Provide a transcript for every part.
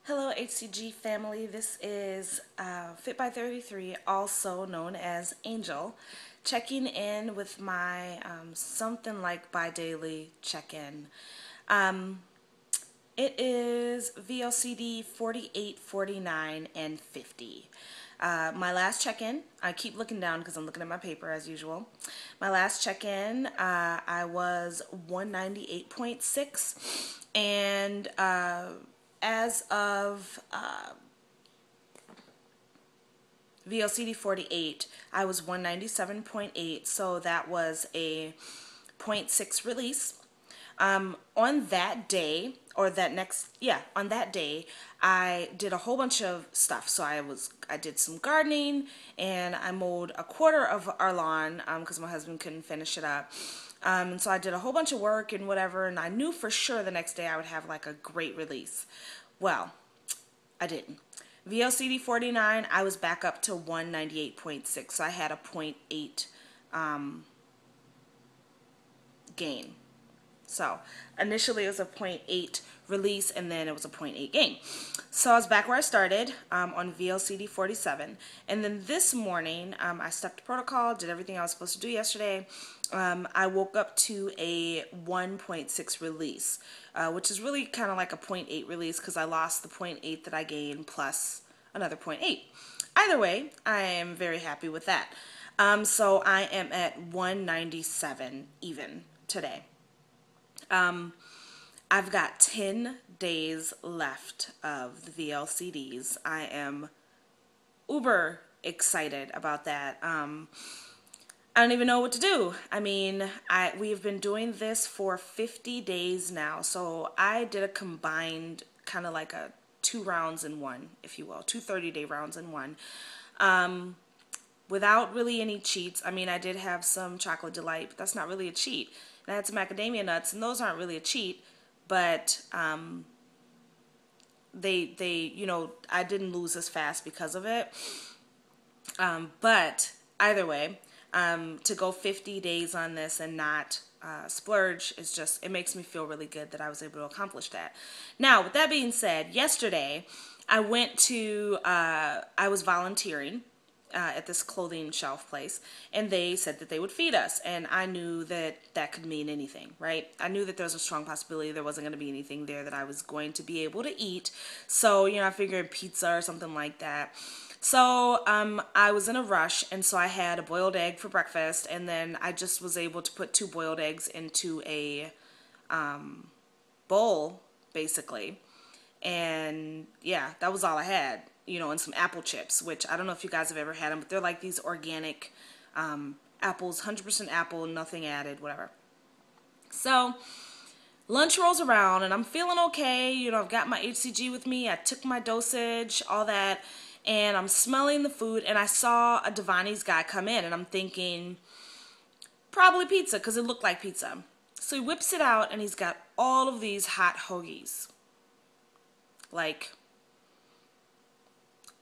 Hello HCG family, this is Fit by 33, also known as Angel, checking in with my something like bi-daily check-in. It is Vlcd 48, 49, and 50. My last check-in, I keep looking down because I'm looking at my paper as usual. My last check-in, I was 198.6, and as of Vlcd 48, I was 197.8, so that was a 0.6 release. On that day, or that next, yeah, on that day, I did a whole bunch of stuff. So I did some gardening, and I mowed a quarter of our lawn because my husband couldn't finish it up. And so I did a whole bunch of work and whatever, and I knew for sure the next day I would have like a great release. Well, I didn't. Vlcd 49, I was back up to 198.6, so I had a 0.8 gain. So initially it was a 0.8 release, and then it was a 0.8 gain. So I was back where I started on Vlcd 47. And then this morning I stuck to protocol, did everything I was supposed to do yesterday. I woke up to a 1.6 release, which is really kind of like a 0.8 release because I lost the 0.8 that I gained plus another 0.8. Either way, I am very happy with that. So I am at 197 even today. I've got 10 days left of the VLCDs. I am uber excited about that. I don't even know what to do. I mean, we've been doing this for 50 days now, so I did a combined kind of like a 2 rounds in one, if you will, 2 30-day rounds in one. Without really any cheats. I mean, I did have some chocolate delight, but that's not really a cheat. And I had some macadamia nuts, and those aren't really a cheat, but you know, I didn't lose as fast because of it. But either way, to go 50 days on this and not splurge is just, it makes me feel really good that I was able to accomplish that. Now, with that being said, yesterday I was volunteering at this clothing shelf place, and they said that they would feed us, and I knew that that could mean anything, right? I knew that there was a strong possibility there wasn't going to be anything there that I was going to be able to eat, so, you know, I figured pizza or something like that. So I was in a rush, and so I had a boiled egg for breakfast, and then I just was able to put 2 boiled eggs into a bowl, basically, and yeah, that was all I had. You know, and some apple chips, which I don't know if you guys have ever had them, but they're like these organic apples, 100% apple, nothing added, whatever. So lunch rolls around, and I'm feeling okay. You know, I've got my HCG with me. I took my dosage, all that, and I'm smelling the food, and I saw a Devani's guy come in, and I'm thinking, probably pizza, because it looked like pizza. So he whips it out, and he's got all of these hot hoagies. Like,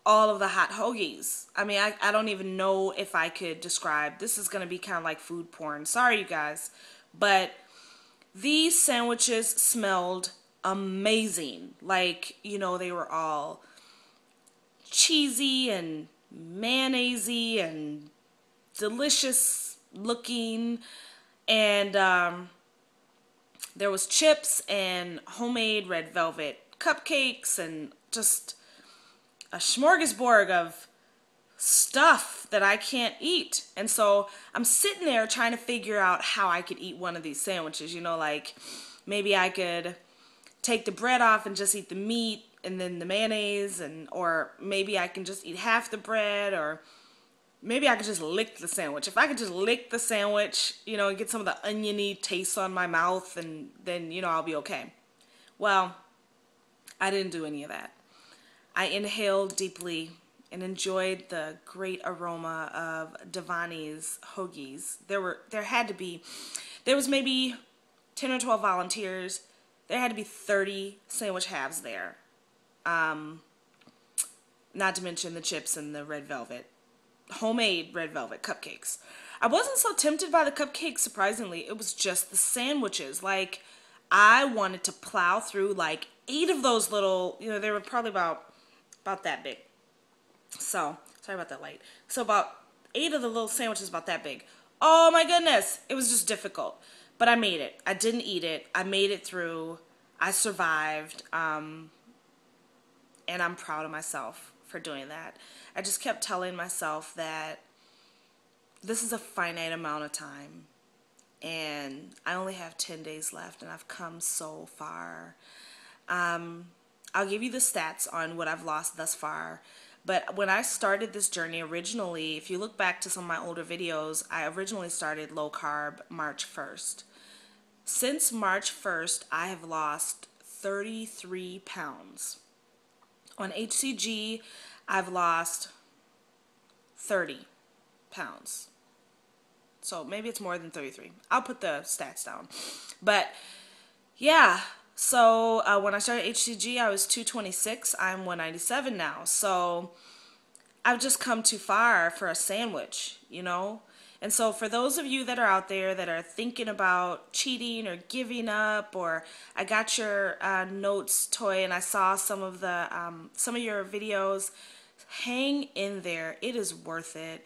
all of the hot hoagies. I mean, I don't even know if I could describe. This is going to be kind of like food porn. Sorry, you guys. But these sandwiches smelled amazing. Like, you know, they were all cheesy and mayonnaise-y and delicious looking. And there was chips and homemade red velvet cupcakes and just a smorgasbord of stuff that I can't eat. And so I'm sitting there trying to figure out how I could eat one of these sandwiches. You know, like maybe I could take the bread off and just eat the meat and then the mayonnaise, or maybe I can just eat half the bread, or maybe I could just lick the sandwich. If I could just lick the sandwich, you know, and get some of the oniony taste on my mouth, and then, you know, I'll be okay. Well, I didn't do any of that. I inhaled deeply and enjoyed the great aroma of Devani's hoagies. There was maybe 10 or 12 volunteers. There had to be 30 sandwich halves there. Not to mention the chips and the red velvet, homemade red velvet cupcakes. I wasn't so tempted by the cupcakes, surprisingly. It was just the sandwiches. Like, I wanted to plow through like 8 of those little, they were probably about that big. So, sorry about that light. So about 8 of the little sandwiches about that big. Oh my goodness, it was just difficult. But I made it. I didn't eat it. I made it through. I survived. And I'm proud of myself for doing that. I just kept telling myself that this is a finite amount of time. And I only have 10 days left, and I've come so far. I'll give you the stats on what I've lost thus far. But when I started this journey originally, if you look back to some of my older videos, I originally started low carb March 1st. Since March 1st, I have lost 33 pounds. On HCG, I've lost 30 pounds. So maybe it's more than 33. I'll put the stats down. But yeah, so when I started HCG, I was 226. I'm 197 now. So I've just come too far for a sandwich, And so for those of you that are out there that are thinking about cheating or giving up, or I got your notes toy and I saw some of your videos, hang in there. It is worth it.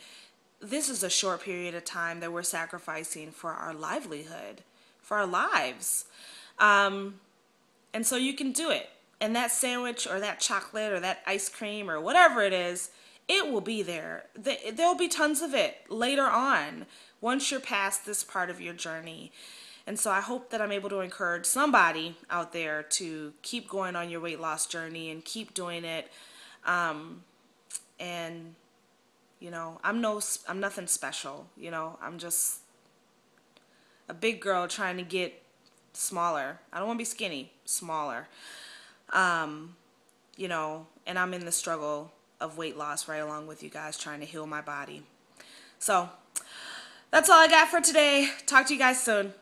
This is a short period of time that we're sacrificing for our livelihood, for our lives. And so you can do it. And that sandwich or that chocolate or that ice cream or whatever it is, it will be there. There'll be tons of it later on once you're past this part of your journey. And so I hope that I'm able to encourage somebody out there to keep going on your weight loss journey and keep doing it. And I'm nothing special. I'm just a big girl trying to get smaller. I don't want to be skinny, smaller. And I'm in the struggle of weight loss right along with you guys, trying to heal my body. So that's all I got for today. Talk to you guys soon.